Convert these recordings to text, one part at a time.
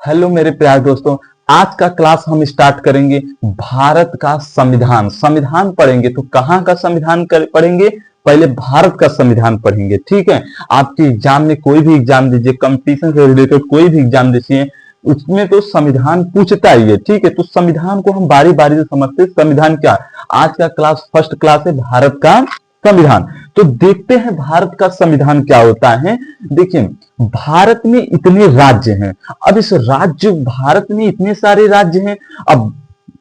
Hello मेरे प्यारे दोस्तों। आज का क्लास हम स्टार्ट करेंगे भारत का संविधान। संविधान पढ़ेंगे तो कहाँ का संविधान पढ़ेंगे? पहले भारत का संविधान पढ़ेंगे, ठीक है। आपके एग्जाम में कोई भी एग्जाम दीजिए, कंपटीशन से रिलेटेड कोई भी एग्जाम दीजिए, उसमें तो संविधान पूछता ही है, ठीक है। तो संविधान को हम बारी बारी से समझते हैं। संविधान क्या? आज का क्लास फर्स्ट क्लास है भारत का संविधान। तो देखते हैं भारत का संविधान क्या होता है। देखिए, भारत में इतने राज्य हैं। अब इस राज्य भारत में इतने सारे राज्य हैं। अब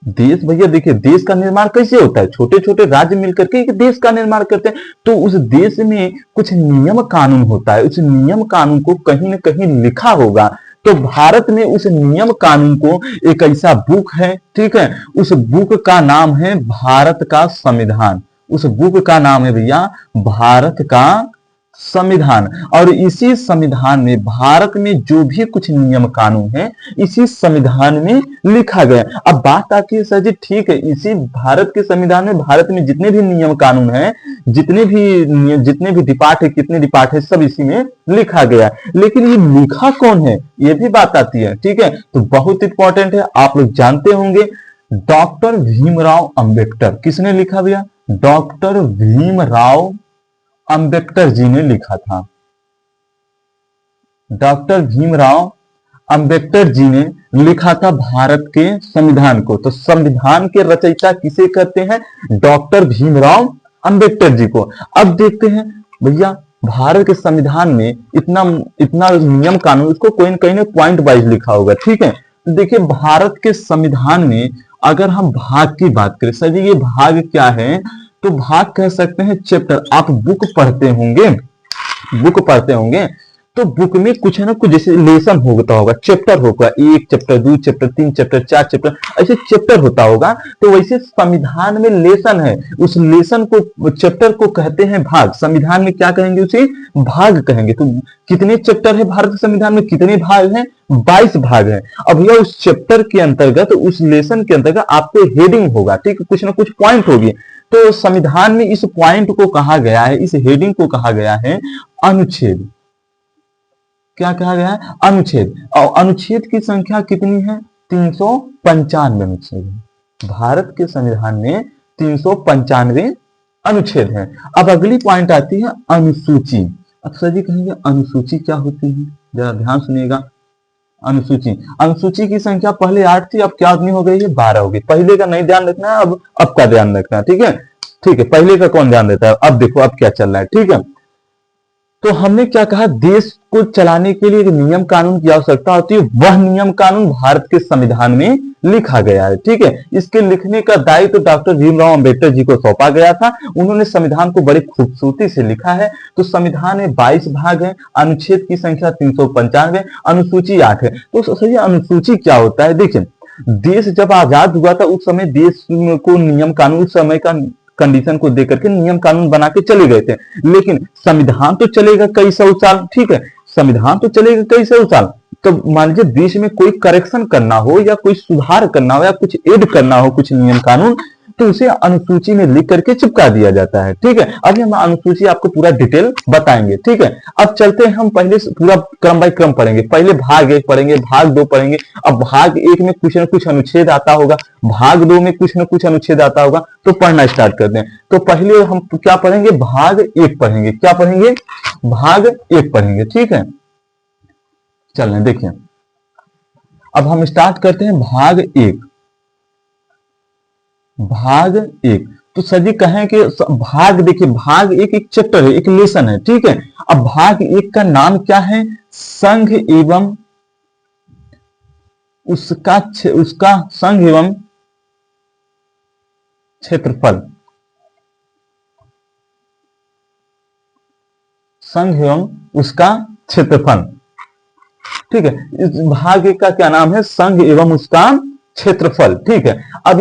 देश, भैया देखिए, देश का निर्माण कैसे होता है? छोटे छोटे राज्य मिलकर के एक देश का निर्माण करते हैं। तो उस देश में कुछ नियम कानून होता है, उस नियम कानून को कहीं ना कहीं लिखा होगा। तो भारत में उस नियम कानून को एक ऐसा बुक है, ठीक है, उस बुक का नाम है भारत का संविधान। उस बुक का नाम है भैया भारत का संविधान। और इसी संविधान में भारत में जो भी कुछ नियम कानून है इसी संविधान में लिखा गया। अब बात आती है, सर जी ठीक है, इसी भारत के संविधान में भारत में जितने भी नियम कानून है, जितने भी डिपार्ट है, कितने डिपार्ट है, सब इसी में लिखा गया। लेकिन ये लिखा कौन है, ये भी बात आती है, ठीक है। तो बहुत इंपॉर्टेंट है, आप लोग जानते होंगे, डॉक्टर भीमराव अंबेडकर। किसने लिखा भैया? डॉक्टर भीमराव अंबेडकर जी ने लिखा था। डॉक्टर भीमराव अंबेडकर जी ने लिखा था भारत के संविधान को। तो संविधान के रचयिता किसे कहते हैं? डॉक्टर भीमराव अंबेडकर जी को। अब देखते हैं भैया, भारत के संविधान में इतना इतना नियम कानून, उसको कोई न कहीं पॉइंट वाइज लिखा होगा, ठीक है। देखिए, भारत के संविधान में अगर हम भाग की बात करें, सर जी ये भाग क्या है? तो भाग कह सकते हैं चैप्टर। आप बुक पढ़ते होंगे, तो बुक में कुछ है ना, कुछ जैसे लेसन होता होगा, चैप्टर होगा, 1 चैप्टर, 2 चैप्टर, 3 चैप्टर, 4 चैप्टर, ऐसे चैप्टर होता होगा। तो वैसे संविधान में लेसन है, उस लेसन को, चैप्टर को कहते हैं भाग। संविधान में क्या कहेंगे? उसे भाग कहेंगे। तो कितने चैप्टर है भारत के संविधान में? कितने भाग हैं? 22 भाग है। अब यह उस चैप्टर के अंतर्गत, उस लेसन के अंतर्गत आपको हेडिंग होगा, ठीक है, कुछ ना कुछ पॉइंट होगी। तो संविधान में इस पॉइंट को कहा गया है, इस हेडिंग को कहा गया है अनुच्छेद। क्या कहा गया है? अनुच्छेद। और अनुच्छेद की संख्या कितनी है? 395 अनुच्छेद है। भारत के संविधान में 395 अनुच्छेद हैं। अब अगली पॉइंट आती है अनुसूची। अक्सर जी कहेंगे अनुसूची क्या होती है, जरा ध्यान सुनिएगा। अनुसूची की संख्या पहले 8 थी, अब क्या आदमी हो गई है? 12 हो गई। पहले का नहीं ध्यान रखना है, अब का ध्यान रखना है, ठीक है। ठीक है, पहले का कौन ध्यान देता है? अब देखो अब क्या चल रहा है, ठीक है। तो हमने क्या कहा? देश को चलाने के लिए एक नियम कानून की आवश्यकता होती है, वह नियम कानून भारत के संविधान में लिखा गया है, ठीक है। इसके लिखने का दायित्व डॉक्टर भीमराव अंबेडकर जी को सौंपा गया था। उन्होंने संविधान को बड़ी खूबसूरती से लिखा है। तो संविधान में 22 भाग है, अनुच्छेद की संख्या 395, अनुसूची 8 है। तो सही, अनुसूची क्या होता है? देखिए, देश जब आजाद हुआ था उस समय देश को नियम कानून, उस समय का कंडीशन को देकर के नियम कानून बना के चले गए थे। लेकिन संविधान तो चलेगा कई सौ साल, ठीक है, संविधान तो चलेगा कई सौ साल। तो मान लीजिए देश में कोई करेक्शन करना हो, या कोई सुधार करना हो, या कुछ ऐड करना हो, कुछ नियम कानून, तो उसे अनुसूची में लिख करके चिपका दिया जाता है, ठीक है। अभी हम अनुसूची आपको पूरा डिटेल बताएंगे, ठीक है। अब चलते हैं, हम पहले पूरा क्रम बाय क्रम पढ़ेंगे। पहले भाग 1 पढ़ेंगे, भाग 2 पढ़ेंगे। अब भाग 1 में कुछ न कुछ अनुच्छेद आता होगा, भाग 2 में कुछ न कुछ अनुच्छेद आता होगा। तो पढ़ना स्टार्ट करते हैं। तो पहले हम क्या पढ़ेंगे? भाग 1 पढ़ेंगे। क्या पढ़ेंगे? भाग 1 पढ़ेंगे, ठीक है। चलें, देखिए, अब हम स्टार्ट करते हैं भाग 1। भाग 1, तो सर जी कहें कि भाग, देखिए भाग 1 एक चैप्टर है, एक लेसन है, ठीक है। अब भाग 1 का नाम क्या है? संघ एवं उसका संघ एवं क्षेत्रफल। संघ एवं उसका क्षेत्रफल, ठीक है। इस भाग 1 का क्या नाम है? संघ एवं उसका क्षेत्रफल, ठीक है। अब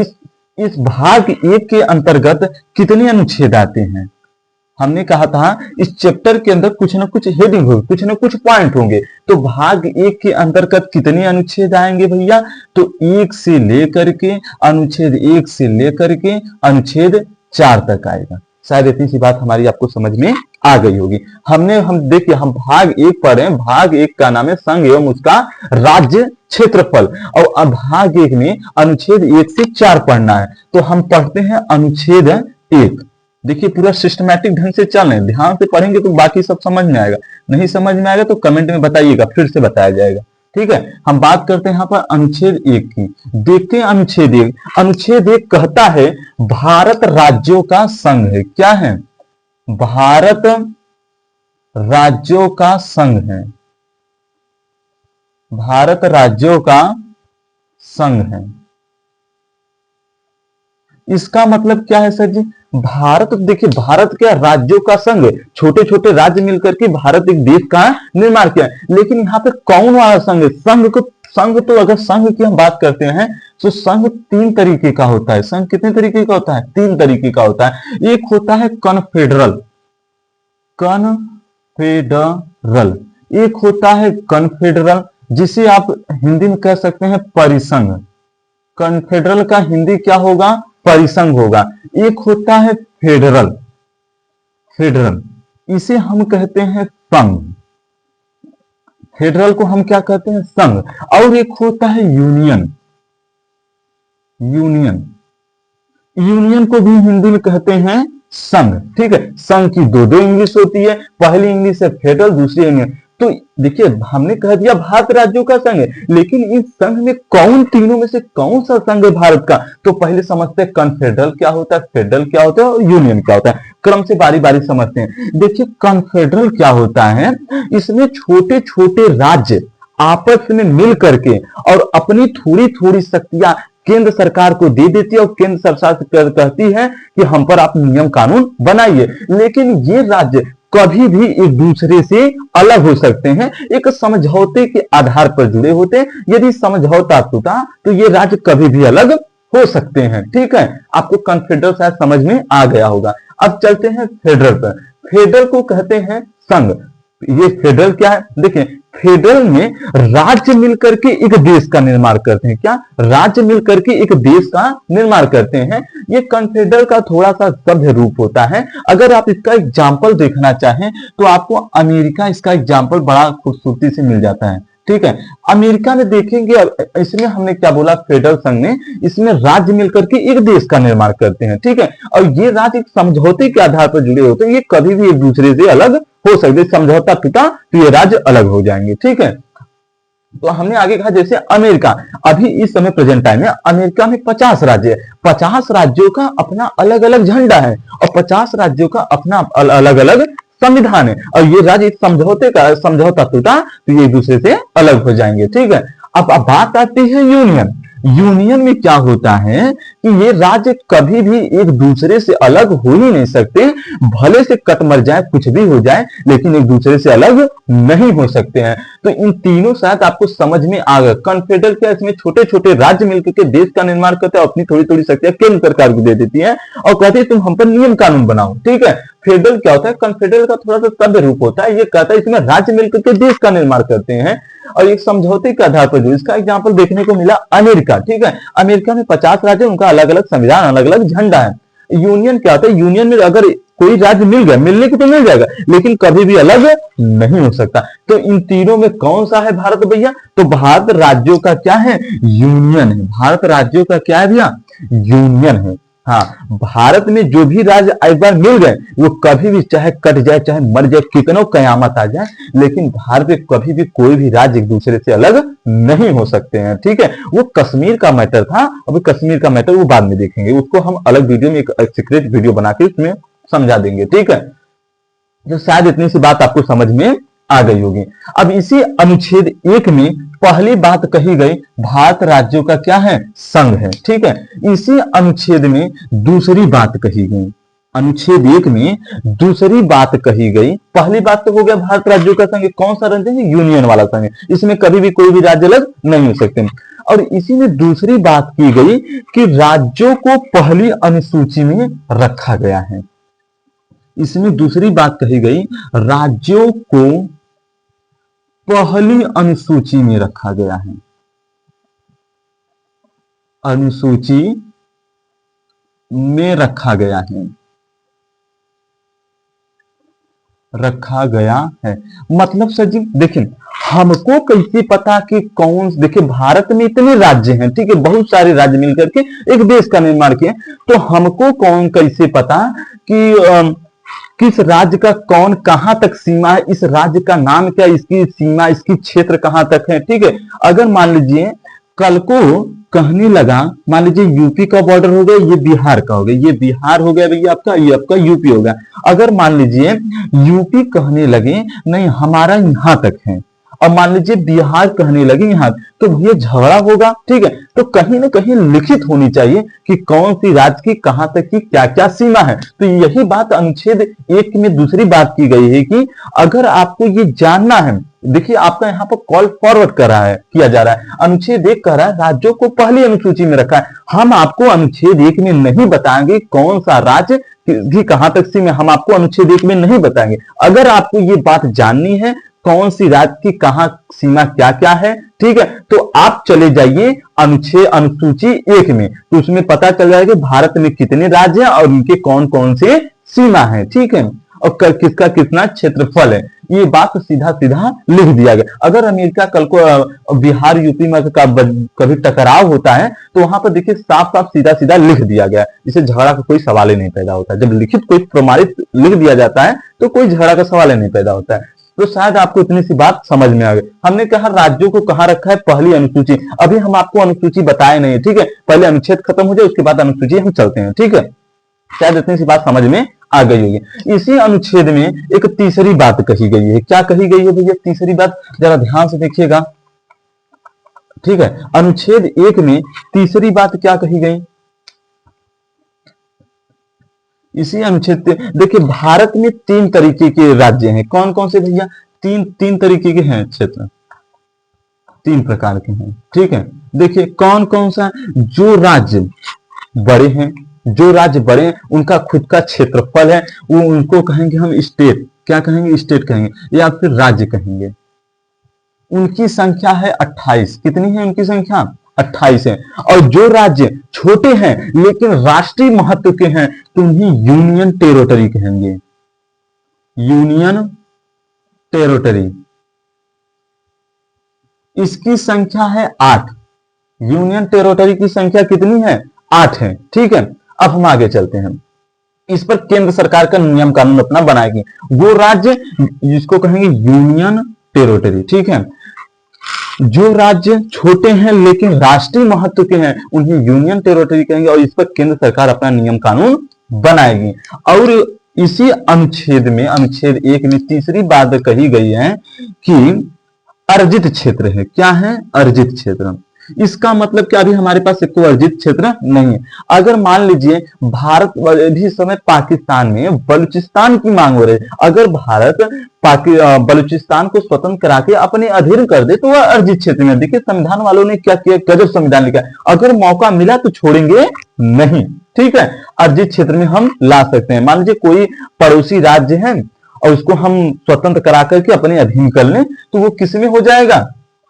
इस भाग 1 के अंतर्गत कितने अनुच्छेद आते हैं? हमने कहा था इस चैप्टर के अंदर कुछ ना कुछ हेडिंग होगी, कुछ ना कुछ पॉइंट होंगे। तो भाग 1 के अंतर्गत कितने अनुच्छेद आएंगे भैया? तो 1 से लेकर के अनुच्छेद 4 तक आएगा। शायद इतनी सी बात हमारी आपको समझ में आ गई होगी। हम देखिए, हम भाग 1 पढ़ रहे हैं। भाग 1 का नाम है संघ एवं उसका राज्य क्षेत्रफल, और अब भाग 1 में अनुच्छेद 1 से 4 पढ़ना है। तो हम पढ़ते हैं अनुच्छेद 1। देखिए, पूरा सिस्टमैटिक ढंग से चल रहे हैं, ध्यान से पढ़ेंगे तो बाकी सब समझ में आएगा। नहीं समझ में आएगा तो कमेंट में बताइएगा, फिर से बताया जाएगा। ठीक है, हम बात करते हैं यहाँ पर अनुच्छेद 1 की। देखते हैं अनुच्छेद 1। अनुच्छेद 1 कहता है भारत राज्यों का संघ है। क्या है? भारत राज्यों का संघ है। भारत राज्यों का संघ है। इसका मतलब क्या है सर जी? भारत, देखिए, भारत क्या राज्यों का संघ है, छोटे छोटे राज्य मिलकर के भारत एक देश का निर्माण किया है। लेकिन यहाँ पे कौन वाला संघ है? संघ तो अगर संघ की हम बात करते हैं तो संघ 3 तरीके का होता है। संघ कितने तरीके का होता है? 3 तरीके का होता है। एक होता है कन्फेडरल, कन्फेडरल। एक होता है कन्फेडरल, जिसे आप हिंदी में कह सकते हैं परिसंघ। कन्फेडरल का हिंदी क्या होगा? परिसंघ होगा। एक होता है फेडरल, फेडरल, इसे हम कहते हैं संघ। फेडरल को हम क्या कहते हैं? संघ। और एक होता है यूनियन, यूनियन, यूनियन को भी हिंदी में कहते हैं संघ। ठीक है, संघ की दो इंग्लिश होती है, पहली इंग्लिश है फेडरल, दूसरी यूनियन। तो देखिए, हमने कह दिया भारत राज्यों का संघ है, लेकिन इस संघ में कौन, तीनों में से कौन सा संघ है भारत का? तो पहले समझते हैं कन्फेडरल क्या होता है, फेडरल क्या होता है और यूनियन क्या होता है। क्रम से बारी बारी समझते हैं। देखिए, कन्फेडरल क्या होता है? इसमें छोटे छोटे राज्य आपस में मिल करके और अपनी थोड़ी थोड़ी शक्तियां केंद्र सरकार को दे देती है, और केंद्र सरकार कहती है कि हम पर आप नियम कानून बनाइए। लेकिन ये राज्य कभी भी एक दूसरे से अलग हो सकते हैं, एक समझौते के आधार पर जुड़े होते हैं। यदि समझौता टूटा तो ये राज्य कभी भी अलग हो सकते हैं। ठीक है, आपको कन्फेडरल शायद समझ में आ गया होगा। अब चलते हैं फेडरल पर। फेडरल को कहते हैं संघ। ये फेडरल क्या है? देखिए, फेडरल में राज्य मिलकर के एक देश का निर्माण करते हैं। क्या? राज्य मिलकर के एक देश का निर्माण करते हैं। ये कन्फेडरल का थोड़ा सा सभ्य रूप होता है। अगर आप इसका एग्जाम्पल देखना चाहें तो आपको अमेरिका इसका एग्जाम्पल बड़ा खूबसूरती से मिल जाता है। ठीक है, अमेरिका में देखेंगे, इसमें हमने क्या बोला? फेडरल संघ में इसमें राज्य मिलकर के एक देश का निर्माण करते हैं। ठीक है, और ये राज्य एक समझौते के आधार पर जुड़े होते हैं। ये कभी भी एक दूसरे से अलग हो सकते, समझौता टूटा तो ये राज्य अलग हो जाएंगे। ठीक है, तो हमने आगे कहा जैसे अमेरिका, अभी इस समय प्रेजेंट टाइम में अमेरिका में 50 राज्य है। 50 राज्यों का अपना अलग अलग झंडा है और 50 राज्यों का अपना अलग अलग संविधान है। और ये राज्य समझौता टूटा तो ये एक दूसरे से अलग हो जाएंगे। ठीक है, अब बात आती है यूनियन। यूनियन में क्या होता है कि ये राज्य कभी भी एक दूसरे से अलग हो ही नहीं सकते, भले से कट मर जाए, कुछ भी हो जाए, लेकिन एक दूसरे से अलग नहीं हो सकते हैं। तो इन तीनों शायद आपको समझ में आ गया। कन्फेडरल क्या? इसमें छोटे छोटे राज्य मिलकर के देश का निर्माण करते हैं, अपनी थोड़ी थोड़ी शक्तियां केंद्र सरकार को दे देती है और कहते हैं तुम हम पर नियम कानून बनाओ। ठीक है, फेडरल क्या होता है? कन्फेडरल का थोड़ा सा सभ्य रूप होता है। ये कहता है इसमें राज्य मिलकर के देश का निर्माण करते हैं और एक समझौते के आधार पर जो, इसका एग्जाम्पल देखने को मिला अमेरिका। ठीक है, अमेरिका में 50 राज्य, उनका अलग अलग संविधान, अलग अलग झंडा है। यूनियन क्या होता है? यूनियन में अगर कोई राज्य मिल गया, मिलने को तो मिल जाएगा, लेकिन कभी भी अलग नहीं हो सकता। तो इन तीनों में कौन सा है भारत भैया? तो भारत राज्यों का क्या है? यूनियन है। भारत राज्यों का क्या है भैया? यूनियन है। हाँ, भारत में जो भी राज्य एक बार मिल गए वो कभी भी चाहे कट जाए, चाहे मर जाए, कितनों कयामत आ जाए, लेकिन भारत में कभी भी कोई भी राज्य एक दूसरे से अलग नहीं हो सकते हैं। ठीक है, वो कश्मीर का मैटर था, अभी कश्मीर का मैटर वो बाद में देखेंगे, उसको हम अलग वीडियो में एक सीक्रेट वीडियो बना के उसमें समझा देंगे। ठीक है, तो शायद इतनी सी बात आपको समझ में आ गई होगी। अब इसी अनुच्छेद 1 में पहली बात कही गई भारत राज्यों का क्या है? संघ है। ठीक है, इसी अनुच्छेद में दूसरी बात कही गई। अनुच्छेद 1 में दूसरी बात कही गई। पहली बात तो हो गया भारत राज्यों का संघ। कौन सा राज्य है? यूनियन वाला संघ। इसमें कभी भी कोई भी राज्य अलग नहीं हो सकते। और इसी में दूसरी बात की गई कि राज्यों को पहली अनुसूची में रखा गया है। इसमें दूसरी बात कही गई, राज्यों को पहली अनुसूची में रखा गया है। अनुसूची में रखा गया है। रखा गया है। मतलब सर जी देखिए, हमको कैसे पता कि कौन, देखिए भारत में इतने राज्य हैं, ठीक है, बहुत सारे राज्य मिलकर के एक देश का निर्माण किए, तो हमको कौन कैसे पता कि किस राज्य का कौन कहां तक सीमा है, इस राज्य का नाम क्या, इसकी सीमा, इसकी क्षेत्र कहां तक है, ठीक है। अगर मान लीजिए कल को कहने लगा, मान लीजिए यूपी का बॉर्डर हो गया, ये बिहार का हो गया, ये बिहार हो गया भैया आपका, ये आपका यूपी हो गया। अगर मान लीजिए यूपी कहने लगे नहीं हमारा यहां तक है, और मान लीजिए बिहार कहने लगे यहाँ, तो भैया झगड़ा होगा, ठीक है। तो कहीं ना कहीं लिखित होनी चाहिए कि कौन सी राज्य की कहां तक की क्या क्या सीमा है। तो यही बात अनुच्छेद 1 में दूसरी बात की गई है कि अगर आपको ये जानना है, देखिए आपका यहाँ पर कॉल फॉरवर्ड कर रहा है, किया जा रहा है, अनुच्छेद 1 कह रहा है राज्यों को पहली अनुसूची में रखा है। हम आपको अनुच्छेद 1 में नहीं बताएंगे कौन सा राज्य की कहां तक सीमा, हम आपको अनुच्छेद 1 में नहीं बताएंगे। अगर आपको ये बात जाननी है कौन सी राज्य की कहां सीमा क्या क्या है, ठीक है, तो आप चले जाइए अनुच्छेद अनुसूची 1 में, तो उसमें पता चल जाएगा भारत में कितने राज्य हैं और उनके कौन कौन से सीमा है, ठीक है, और किसका कितना क्षेत्रफल है। ये बात सीधा सीधा लिख दिया गया। अगर अमेरिका कल को बिहार यूपी में कभी टकराव होता है तो वहां पर देखिए साफ साफ सीधा सीधा लिख दिया गया, इसे झगड़ा का कोई सवाल ही नहीं पैदा होता। जब लिखित कोई प्रमाणित लिख दिया जाता है तो कोई झगड़ा का सवाल ही नहीं पैदा होता है। तो शायद आपको इतनी सी बात समझ में आ गई। हमने कहा राज्यों को कहां रखा है, पहली अनुसूची। अभी हम आपको अनुसूची बताए नहीं, ठीक है, पहले अनुच्छेद खत्म हो जाए उसके बाद अनुसूची हम चलते हैं, ठीक है। शायद इतनी सी बात समझ में आ गई होगी। इसी अनुच्छेद में एक तीसरी बात कही गई है। क्या कही गई है भैया तीसरी बात, जरा ध्यान से देखिएगा, ठीक है। अनुच्छेद 1 में तीसरी बात क्या कही गई, इसी अनुच्छेद देखिए भारत में 3 तरीके के राज्य हैं। कौन कौन से भैया, तीन तरीके के हैं क्षेत्र, 3 प्रकार के हैं, ठीक है। देखिए कौन कौन सा, जो राज्य बड़े हैं, जो राज्य बड़े हैं उनका खुद का क्षेत्रफल है, वो उनको कहेंगे हम स्टेट, क्या कहेंगे, स्टेट कहेंगे या फिर राज्य कहेंगे। उनकी संख्या है 28, कितनी है उनकी संख्या, 28 है। और जो राज्य छोटे हैं लेकिन राष्ट्रीय महत्व के हैं तो उन्हें यूनियन टेरिटरी कहेंगे, यूनियन टेरिटरी। इसकी संख्या है 8, यूनियन टेरिटरी की संख्या कितनी है, 8 है, ठीक है। अब हम आगे चलते हैं, इस पर केंद्र सरकार का नियम कानून अपना बनाएगी। वो राज्य जिसको कहेंगे यूनियन टेरिटरी, ठीक है। जो राज्य छोटे हैं लेकिन राष्ट्रीय महत्व के हैं उन्हें यूनियन टेरिटरी कहेंगे, और इस पर केंद्र सरकार अपना नियम कानून बनाएगी। और इसी अनुच्छेद में, अनुच्छेद 1 में तीसरी बात कही गई है कि अर्जित क्षेत्र है। क्या है, अर्जित क्षेत्र। इसका मतलब क्या, अभी हमारे पास एक अर्जित क्षेत्र नहीं है। अगर मान लीजिए भारत भी इस समय पाकिस्तान में बलूचिस्तान की मांग हो रही है, अगर भारत बलूचिस्तान को स्वतंत्र करा के अपने अधीन कर दे तो वह अर्जित क्षेत्र में। देखिए संविधान वालों ने क्या किया, गजब संविधान लिखा है, अगर मौका मिला तो छोड़ेंगे नहीं, ठीक है। अर्जित क्षेत्र में हम ला सकते हैं। मान लीजिए कोई पड़ोसी राज्य है और उसको हम स्वतंत्र करा करके अपने अधीन कर लें तो वो किस में हो जाएगा,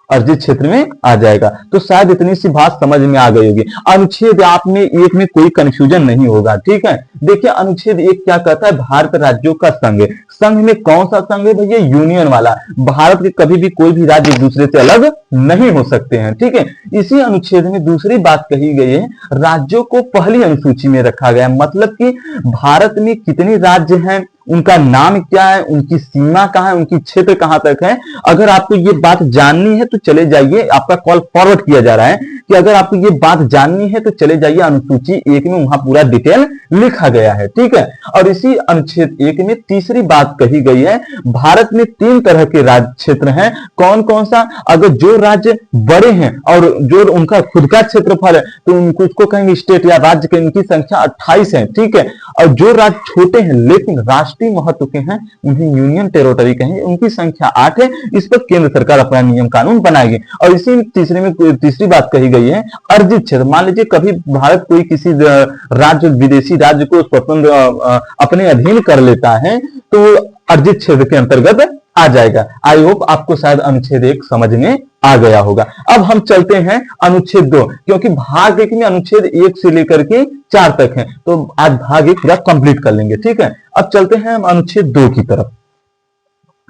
अर्जित क्षेत्र में आ जाएगा। तो शायद इतनी सी बात समझ में आ गई होगी। अनुच्छेद आप में 1 में कोई कंफ्यूजन नहीं होगा, ठीक है। देखिए अनुच्छेद 1 क्या कहता है, भारत राज्यों का संघ। संघ में कौन सा संघ है भैया, यूनियन वाला। भारत के कभी भी कोई भी राज्य एक दूसरे से अलग नहीं हो सकते हैं, ठीक है। इसी अनुच्छेद में दूसरी बात कही गई है, राज्यों को पहली अनुसूची में रखा गया है। मतलब कि भारत में कितने राज्य हैं, उनका नाम क्या है, उनकी सीमा कहां है, उनकी क्षेत्र कहां तक है। अगर आपको ये बात जाननी है तो चले जाइए, आपका कॉल फॉरवर्ड किया जा रहा है कि अगर आपको ये बात जाननी है तो चले जाइए अनुसूची 1 में, वहां पूरा डिटेल लिखा गया है, ठीक है। और इसी अनुच्छेद 1 में तीसरी बात कही गई है, भारत में 3 तरह के राज्य क्षेत्र हैं। कौन कौन सा, अगर जो राज्य बड़े हैं और जो उनका खुद का क्षेत्रफल है तो उनको उसको कहेंगे स्टेट या राज्य के, इनकी संख्या 28 है, ठीक है। और जो राज्य छोटे हैं लेकिन राष्ट्रीय महत्व के हैं उन्हें यूनियन टेरिटरी कहेंगे, उनकी संख्या 8 है। इस पर केंद्र सरकार अपना नियम कानून बनाएगी। और इसी तीसरे में तीसरी बात कही गई है, अर्जित क्षेत्र। मान लीजिए कभी भारत कोई किसी राज्य, विदेशी राज्य को स्वतंत्र अपने अधीन कर लेता है तो अर्जित क्षेत्र के अंतर्गत आ जाएगा। आई होप आपको शायद अनुच्छेद 1 समझ में आ गया होगा। अब हम चलते हैं अनुच्छेद 2, क्योंकि भाग 1 में अनुच्छेद 1 से लेकर के 4 तक है, तो आज भाग 1 पूरा कंप्लीट कर लेंगे, ठीक है। अब चलते हैं हम अनुच्छेद 2 की तरफ।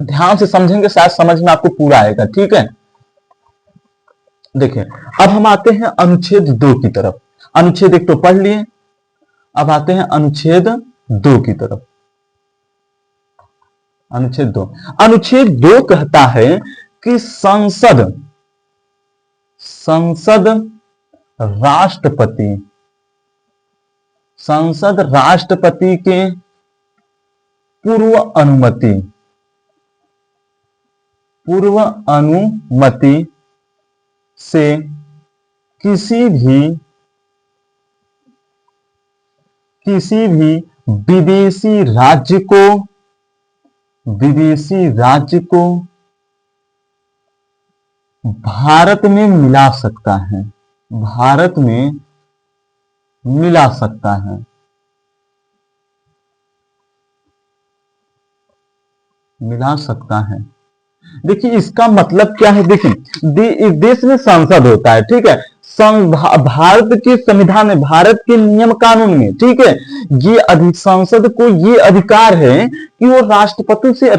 ध्यान से समझेंगे शायद समझ में आपको पूरा आएगा। ठीक है, देखिए अब हम आते हैं अनुच्छेद 2 की तरफ। अनुच्छेद 1 तो पढ़ लिए, अब आते हैं अनुच्छेद 2 की तरफ। अनुच्छेद 2 कहता है कि संसद राष्ट्रपति के पूर्व अनुमति से किसी भी विदेशी राज्य को भारत में मिला सकता है। देखिए इसका मतलब क्या है, देखिए इस देश में संसद होता है। ठीक है, भारत के संविधान में, भारत के नियम कानून में, ठीक है, ये संसद को ये अधिकार है कि वो राष्ट्रपति से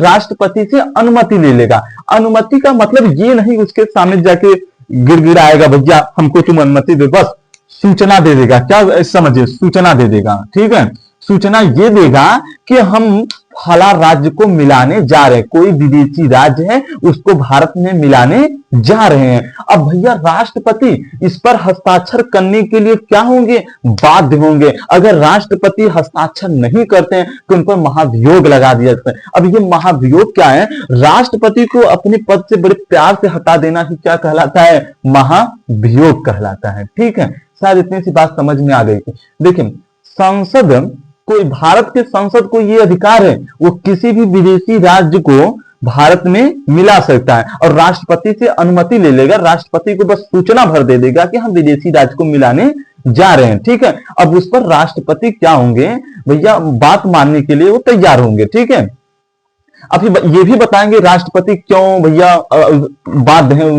अनुमति ले लेगा। अनुमति का मतलब ये नहीं उसके सामने जाके गिड़गिड़ाएगा, भैया हमको तुम अनुमति दे, बस सूचना दे देगा। क्या समझे, सूचना दे देगा। ठीक है, सूचना ये देगा कि हम फला राज्य को मिलाने जा रहे हैं, कोई विदेशी राज्य है उसको भारत में मिलाने जा रहे हैं। अब भैया राष्ट्रपति इस पर हस्ताक्षर करने के लिए क्या होंगे, बाध्य होंगे। अगर राष्ट्रपति हस्ताक्षर नहीं करते हैं तो उन पर महाभियोग लगा दिया जाता है। अब ये महाभियोग क्या है, राष्ट्रपति को अपने पद से बड़े प्यार से हटा देना ही क्या कहलाता है, महाभियोग कहलाता है। ठीक है, शायद इतनी सी बात समझ में आ गई थी। देखिए भारत के संसद को यह अधिकार है, वो किसी भी विदेशी राज्य को भारत में मिला सकता है और राष्ट्रपति से अनुमति ले लेगा। राष्ट्रपति को बस सूचना भर दे देगा कि हम विदेशी राज्य को मिलाने जा रहे हैं। ठीक है, अब उस पर राष्ट्रपति क्या होंगे भैया, बात मानने के लिए वो तैयार होंगे। ठीक है, अभी ये भी बताएंगे राष्ट्रपति क्यों भैया बाध्य है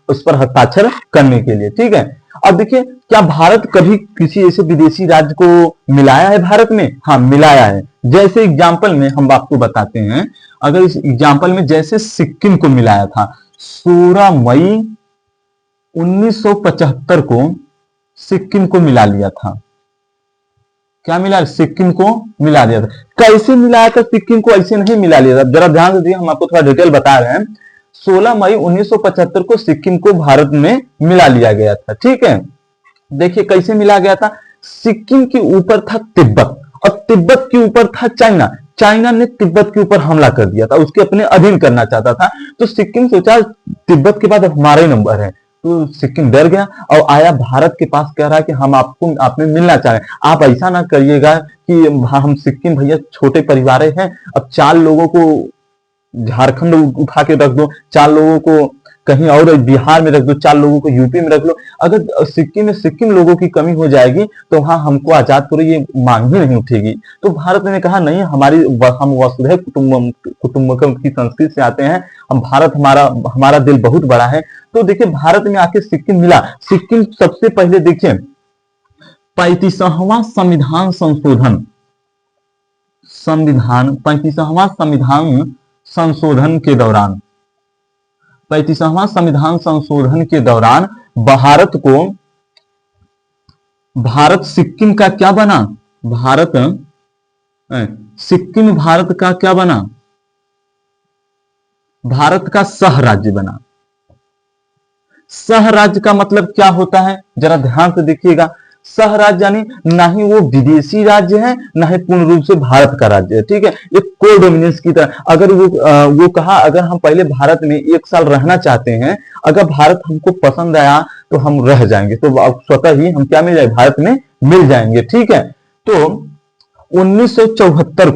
उस पर हस्ताक्षर करने के लिए। ठीक है, अब देखिए क्या भारत कभी किसी ऐसे विदेशी राज्य को मिलाया है भारत में? हाँ मिलाया है। जैसे एग्जाम्पल में हम आपको बताते हैं, अगर इस एग्जाम्पल में जैसे सिक्किम को मिलाया था 16 मई 1975 को सिक्किम को मिला लिया था। क्या मिला, सिक्किम को मिला दिया था। कैसे मिलाया था सिक्किम को, ऐसे नहीं मिला लिया था, जरा ध्यान से देखिए, हम आपको थोड़ा डिटेल बता रहे हैं। 16 मई 1975 को सिक्किम को भारत में मिला लिया गया था। ठीक है, देखिए कैसे मिला गया था। सिक्किम के ऊपर था तिब्बत और तिब्बत के ऊपर था चाइना। चाइना ने तिब्बत के ऊपर हमला कर दिया था, उसके अपने अधीन करना चाहता था। तो सिक्किम सोचा तिब्बत के बाद हमारा ही नंबर है, तो सिक्किम डर गया और आया भारत के पास, कह रहा है कि हम आपने मिलना चाह रहे हैं। आप ऐसा ना करिएगा कि हम सिक्किम भैया छोटे परिवार हैं, अब 4 लोगों को झारखंड उठा के रख दो, 4 लोगों को कहीं और बिहार में रख दो, 4 लोगों को यूपी में रख लो। अगर सिक्किम में सिक्किम लोगों की कमी हो जाएगी तो वहां हमको आजाद करो, ये मांग ही नहीं उठेगी। तो भारत ने कहा नहीं, हम वसुधैव कुटुंबकम की संस्कृति से आते हैं, हम भारत, हमारा दिल बहुत बड़ा है। तो देखिए भारत में आके सिक्किम मिला। सिक्किम सबसे पहले देखिए 35वां संविधान संशोधन 35वां संविधान संशोधन के दौरान भारत सिक्किम का क्या बना, सिक्किम भारत का क्या बना, भारत का सह राज्य बना। सह राज्य का मतलब क्या होता है, जरा ध्यान से देखिएगा। सह राज्य यानी ना ही वो विदेशी राज्य है, ना ही पूर्ण रूप से भारत का राज्य है। ठीक है, एक को डोमिनेंस की तरह। अगर वो कहा अगर हम पहले भारत में 1 साल रहना चाहते हैं, अगर भारत हमको पसंद आया तो हम रह जाएंगे, तो स्वतः ही हम क्या मिल जाए, भारत में मिल जाएंगे। ठीक है, तो 1974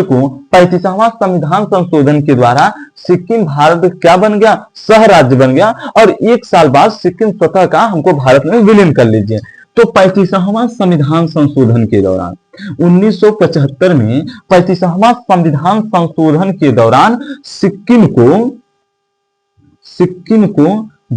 को 35वां संविधान संशोधन के द्वारा सिक्किम भारत क्या बन गया, सह राज्य बन गया। और 1 साल बाद सिक्किम स्वतः का हमको भारत में विलीन कर लीजिए। तो 35वां संविधान संशोधन के दौरान 1975 में 35वां संविधान संशोधन के दौरान सिक्किम को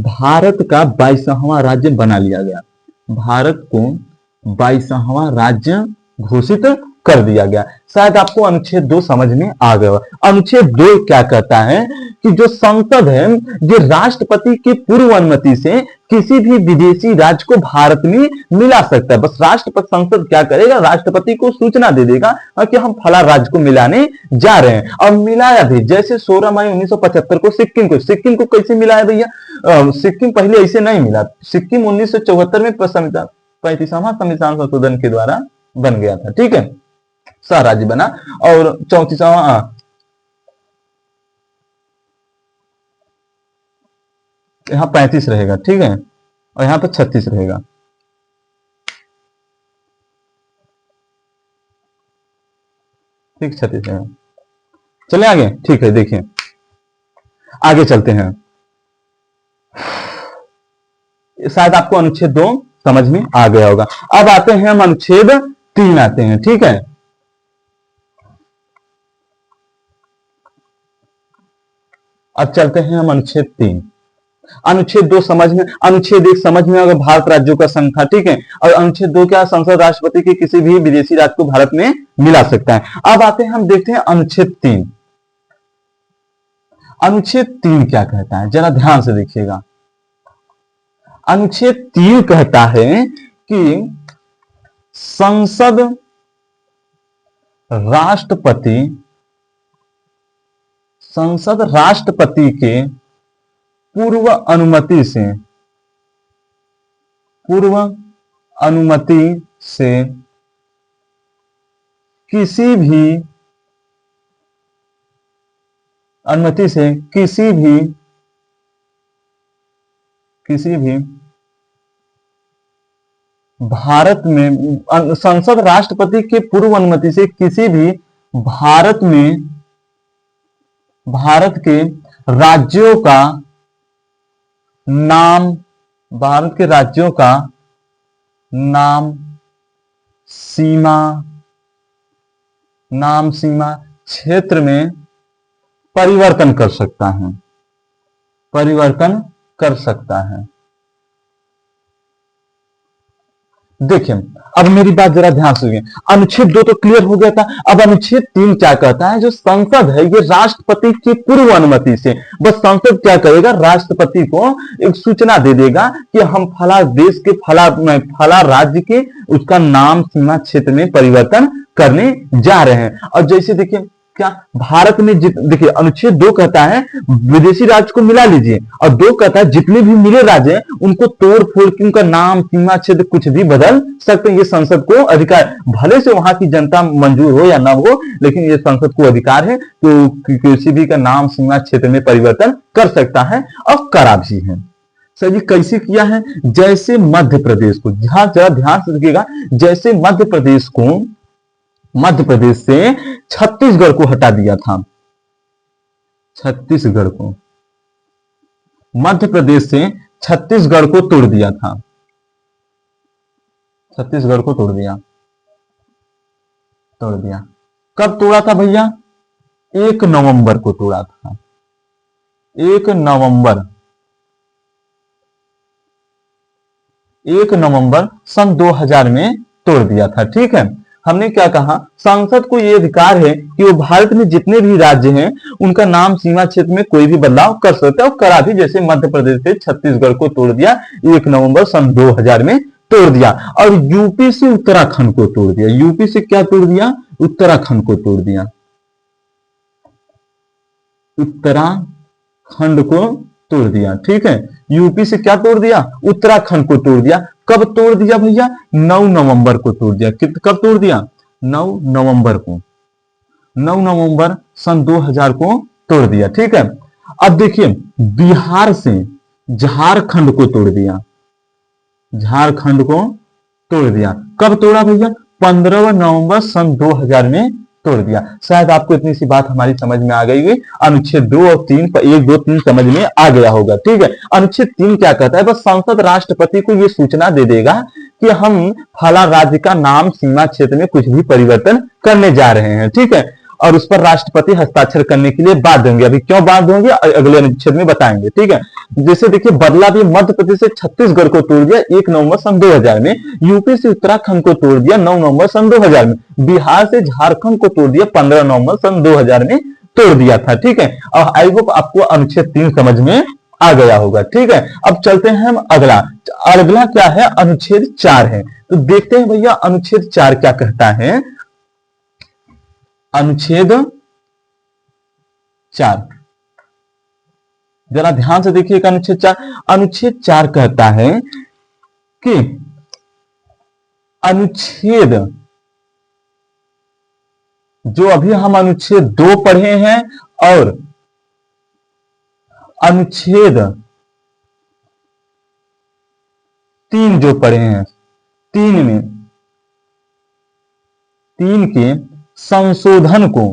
भारत का 22वां राज्य बना लिया गया। भारत को 22वां राज्य घोषित कर दिया गया। शायद आपको अनुच्छेद 2 समझ में आ गया होगा। अनुच्छेद 2 क्या कहता है कि जो संसद है ये राष्ट्रपति की पूर्व अनुमति से किसी भी विदेशी राज्य को भारत में मिला सकता है। बस राष्ट्रपति संसद क्या करेगा, राष्ट्रपति को सूचना दे देगा कि हम फला राज्य को मिलाने जा रहे हैं। और मिलाया भी, जैसे 16 मई 1975 को सिक्किम को कैसे मिलाया भैया? सिक्किम पहले ऐसे नहीं मिला। सिक्किम 1974 में 35वां संविधान संशोधन के द्वारा बन गया था, ठीक है, सह राज्य बना। और 34वां यहाँ 35 रहेगा, ठीक है, और यहाँ पे 36 रहेगा। ठीक, 36 रहेगा। चले आगे, ठीक है, देखिए आगे चलते हैं। शायद आपको अनुच्छेद 2 समझ में आ गया होगा। अब आते हैं हम अनुच्छेद 3 आते हैं, ठीक है। अब चलते हैं हम अनुच्छेद 3। अनुच्छेद 2 समझ में, अनुच्छेद 1 समझ में अगर भारत राज्यों का संख्या, ठीक है, और अनुच्छेद 2 क्या, संसद राष्ट्रपति के किसी भी विदेशी राज्य को भारत में मिला सकता है। अब आते हैं, हम देखते हैं अनुच्छेद 3। अनुच्छेद 3 क्या कहता है, जरा ध्यान से देखिएगा। अनुच्छेद 3 कहता है कि संसद राष्ट्रपति के पूर्व अनुमति से किसी भी भारत में, संसद राष्ट्रपति के पूर्व अनुमति से किसी भी भारत के राज्यों का नाम, सीमा क्षेत्र में परिवर्तन कर सकता है। देखिए, अब मेरी बात जरा ध्यान से सुनिए। अनुच्छेद 2 तो क्लियर हो गया था। अब अनुच्छेद 3 क्या कहता है, जो संसद है ये राष्ट्रपति की पूर्व अनुमति से, बस संसद क्या करेगा, राष्ट्रपति को एक सूचना दे देगा कि हम फला देश के फला राज्य के उसका नाम सीमा क्षेत्र में परिवर्तन करने जा रहे हैं। और जैसे देखिए क्या भारत में देखिए, अनुच्छेद 2 कहता है विदेशी राज्य को मिला लीजिए, और 2 कहता है जितने भी मिले राज्य हैं उनको तोड़ फोड़ के उनका नाम सीमा क्षेत्र कुछ भी बदल सकते हैं। ये संसद को अधिकार, भले से वहां की जनता मंजूर हो या ना हो, लेकिन ये संसद को अधिकार है तो किसी भी का नाम सीमा क्षेत्र में परिवर्तन कर सकता है, और करा भी है। सर जी कैसे किया है, जैसे मध्य प्रदेश को, जरा ध्यान से देखिएगा, जैसे मध्य प्रदेश से छत्तीसगढ़ को हटा दिया था। मध्य प्रदेश से छत्तीसगढ़ को तोड़ दिया था। तोड़ दिया कब तोड़ा था भैया? 1 नवंबर को तोड़ा था। 1 नवंबर सन 2000 में तोड़ दिया था, ठीक है। हमने क्या कहा, संसद को यह अधिकार है कि वो भारत में जितने भी राज्य हैं उनका नाम सीमा क्षेत्र में कोई भी बदलाव कर सकता है, और करा भी। जैसे मध्य प्रदेश से छत्तीसगढ़ को तोड़ दिया 1 नवंबर सन 2000 में तोड़ दिया, और यूपी से उत्तराखंड को तोड़ दिया। यूपी से क्या तोड़ दिया? उत्तराखंड को तोड़ दिया। उत्तराखंड को तोड़ दिया, ठीक है। यूपी से क्या तोड़ दिया? उत्तराखंड को तोड़ दिया। कब तोड़ दिया भैया? 9 नवंबर को तोड़ दिया। कब तोड़ दिया? 9 नवंबर को। 9 नवंबर सन 2000 को तोड़ दिया, ठीक है। अब देखिए, बिहार से झारखंड को तोड़ दिया। झारखंड को तोड़ दिया। कब तोड़ा भैया? 15 नवंबर सन 2000 में तोड़ दिया। शायद आपको इतनी सी बात हमारी समझ में आ गई है। अनुच्छेद 2 और 3 पर 1, 2, 3 समझ में आ गया होगा, ठीक है। अनुच्छेद 3 क्या कहता है? बस संसद राष्ट्रपति को यह सूचना दे देगा कि हम फला राज्य का नाम सीमा क्षेत्र में कुछ भी परिवर्तन करने जा रहे हैं, ठीक है। और उस पर राष्ट्रपति हस्ताक्षर करने के लिए बाध्य होंगे। अभी क्यों बाध्य होंगे अगले अनुच्छेद में बताएंगे, ठीक है। जैसे देखिए, बदला भी मध्य प्रदेश से छत्तीसगढ़ को तोड़ दिया 1 नवंबर सन 2000 में, यूपी से उत्तराखंड को तोड़ दिया 9 नवंबर सन 2000 में, बिहार से झारखंड को तोड़ दिया 15 नवंबर सन 2000 में तोड़ दिया था, ठीक है। और आई होप आपको अनुच्छेद 3 समझ में आ गया होगा, ठीक है। अब चलते हैं हम अगला। अगला क्या है? अनुच्छेद 4 है। तो देखते हैं भैया अनुच्छेद 4 क्या कहता है। अनुच्छेद 4 जरा ध्यान से देखिएगा। अनुच्छेद 4 कहता है कि अनुच्छेद जो अभी हम अनुच्छेद 2 पढ़े हैं और अनुच्छेद 3 जो पढ़े हैं, 3 के संशोधन को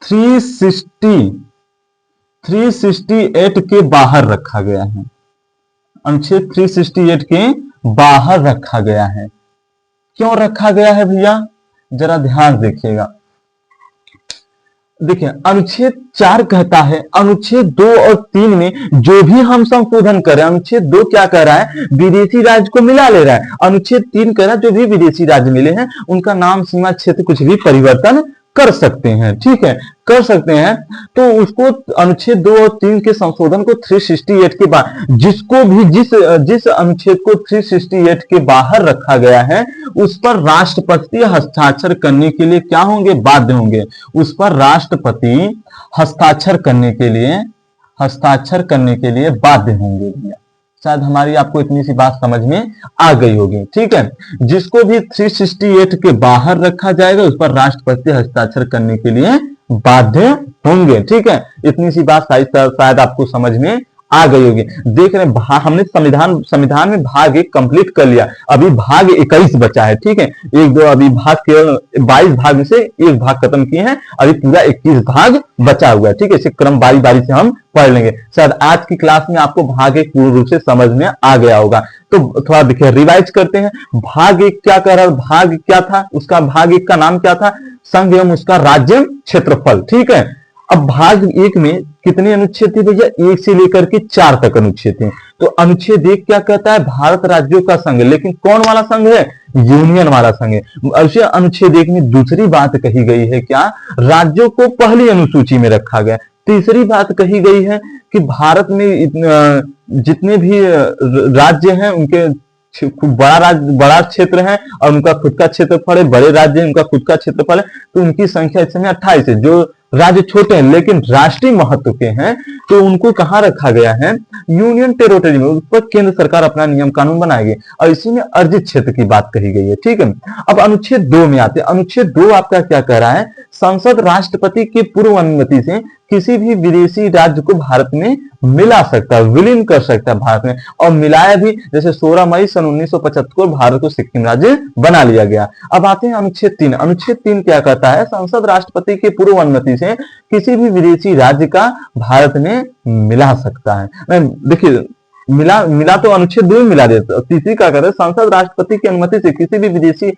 368 के बाहर रखा गया है। अनुच्छेद 368 के बाहर रखा गया है। क्यों रखा गया है भैया? जरा ध्यान देखिएगा। देखिए, अनुच्छेद 4 कहता है अनुच्छेद 2 और 3 में जो भी हम संशोधन करें, अनुच्छेद 2 क्या कह रहा है? विदेशी राज्य को मिला ले रहा है। अनुच्छेद 3 कह रहा है जो भी विदेशी राज्य मिले हैं उनका नाम, सीमा, क्षेत्र कुछ भी परिवर्तन कर सकते हैं, ठीक है, कर सकते हैं। तो उसको अनुच्छेद 2 और 3 के संशोधन को 368 के बाद, जिसको भी जिस अनुच्छेद को 368 के बाहर रखा गया है उस पर राष्ट्रपति हस्ताक्षर करने के लिए क्या होंगे? बाध्य होंगे। उस पर राष्ट्रपति हस्ताक्षर करने के लिए बाध्य होंगे भैया। शायद हमारी आपको इतनी सी बात समझ में आ गई होगी, ठीक है। जिसको भी 368 के बाहर रखा जाएगा उस पर राष्ट्रपति हस्ताक्षर करने के लिए बाध्य होंगे, ठीक है। इतनी सी बात शायद आपको समझ में आ गई होगी। देख रहे हैं, हमने संविधान में भाग 1 कंप्लीट कर लिया, अभी भाग 21 बचा है, ठीक है। 1 2 अभी भाग केवल 22 भाग में से 1 भाग खत्म किए हैं, अभी पूरा 21 भाग बचा हुआ है, ठीक है। इसे क्रम बारी बारी से हम पढ़ लेंगे। शायद आज की क्लास में आपको भाग 1 पूर्ण रूप से समझ में आ गया होगा। तो थोड़ा देखिए, रिवाइज करते हैं। भाग 1 क्या कह रहा है? भाग क्या था उसका? भाग 1 का नाम क्या था? संघ एवं उसका राज्य क्षेत्रफल, ठीक है। अब भाग 1 में कितने अनुच्छेद थे भैया? 1 से लेकर के 4 तक अनुच्छेद थे। तो अनुच्छेद 1 क्या कहता है? भारत राज्यों का संघ, लेकिन कौन वाला संघ है? यूनियन वाला संघ है। अनुच्छेद 1 में दूसरी बात कही गई है क्या? राज्यों को पहली अनुसूची में रखा गया। तीसरी बात कही गई है कि भारत में जितने भी राज्य हैं उनके बड़ा क्षेत्र है और उनका खुद का क्षेत्रफल है, बड़े राज्य हैं उनका खुद का क्षेत्रफल है, तो उनकी संख्या इस समय 28 है। जो राज्य छोटे हैं लेकिन राष्ट्रीय महत्व के हैं तो उनको कहां रखा गया है? यूनियन टेरिटरी में। उस पर केंद्र सरकार अपना नियम कानून बनाएगी और इसी में अर्जित क्षेत्र की बात कही गई है, ठीक है। अब अनुच्छेद 2 में आते हैं। अनुच्छेद 2 आपका क्या कह रहा है? संसद राष्ट्रपति की पूर्व अनुमति से किसी भी विदेशी राज्य को भारत में मिला सकता है, विलीन कर सकता है भारत में, और मिलाया भी। जैसे 16 मई सन 1975 को भारत को सिक्किम राज्य बना लिया गया। अब आते हैं अनुच्छेद 3। अनुच्छेद 3 क्या कहता है? संसद राष्ट्रपति की पूर्व अनुमति से किसी भी विदेशी राज्य का भारत में मिला सकता है। देखिए, मिला तो अनुच्छेद 2 में मिला देता। तीसरी क्या कहता है? संसद राष्ट्रपति की अनुमति से किसी भी विदेशी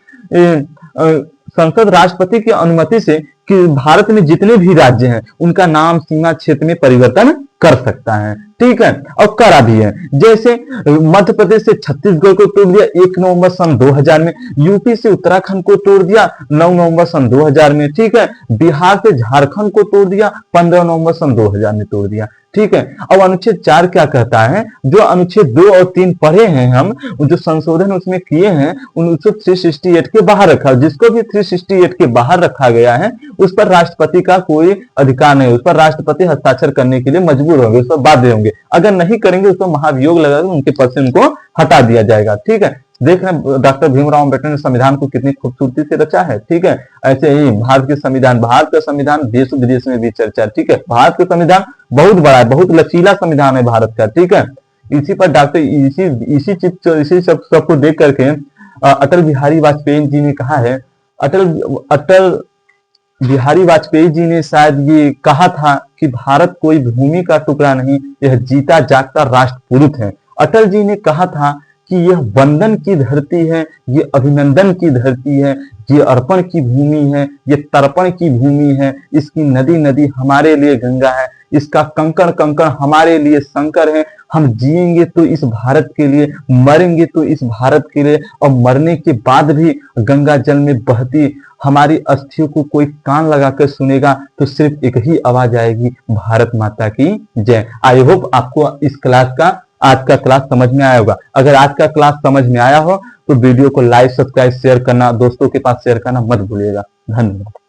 संसद राष्ट्रपति की अनुमति से कि भारत में जितने भी राज्य हैं उनका नाम, सीमा, क्षेत्र में परिवर्तन कर सकता है, ठीक है, और करा भी है। जैसे मध्य प्रदेश से छत्तीसगढ़ को तोड़ दिया 1 नवंबर सन 2000 में, यूपी से उत्तराखंड को तोड़ दिया 9 नवंबर सन 2000 में, ठीक है। बिहार से झारखंड को तोड़ दिया 15 नवंबर सन 2000 में तोड़ दिया, ठीक है। अब अनुच्छेद 4 क्या कहता है? जो अनुच्छेद 2 और 3 पढ़े हैं हम, जो संशोधन उसमें किए हैं उनको 368 के बाहर रखा। जिसको भी 368 के बाहर रखा गया है उस पर राष्ट्रपति का कोई अधिकार नहीं, उस पर राष्ट्रपति हस्ताक्षर करने के लिए मजबूर होंगे, उस पर बाध्य होंगे। अगर नहीं करेंगे उस पर महाभियोग लगाकर उनके पद से उनको हटा दिया जाएगा, ठीक है। देख रहे हैं डॉक्टर भीमराव अम्बेडकर ने संविधान को कितनी खूबसूरती से रचा है, ठीक है। ऐसे ही भारत का संविधान देश विदेश में भी चर्चा, ठीक है। भारत का संविधान बहुत बड़ा है, बहुत लचीला संविधान है भारत का, ठीक है। इसी पर डॉक्टर इसी सबको देख करके अटल बिहारी वाजपेयी जी ने कहा है, अटल बिहारी वाजपेयी जी ने शायद ये कहा था कि भारत कोई भूमि का टुकड़ा नहीं, यह जीता जागता राष्ट्र पुरुष है। अटल जी ने कहा था कि यह वंदन की धरती है, ये अभिनंदन की धरती है, ये अर्पण की भूमि है, ये तर्पण की भूमि है। इसकी नदी नदी हमारे लिए गंगा है, इसका कंकड़ कंकड़ हमारे लिए शंकर है। हम जिएंगे तो इस भारत के लिए, मरेंगे तो इस भारत के लिए, और मरने के बाद भी गंगा जल में बहती हमारी अस्थियों को कोई कान लगाकर सुनेगा तो सिर्फ एक ही आवाज आएगी, भारत माता की जय। आई होप आपको इस क्लास का, आज का क्लास समझ में आया होगा। अगर आज का क्लास समझ में आया हो तो वीडियो को लाइक, सब्सक्राइब, शेयर करना, दोस्तों के पास शेयर करना मत भूलिएगा। धन्यवाद।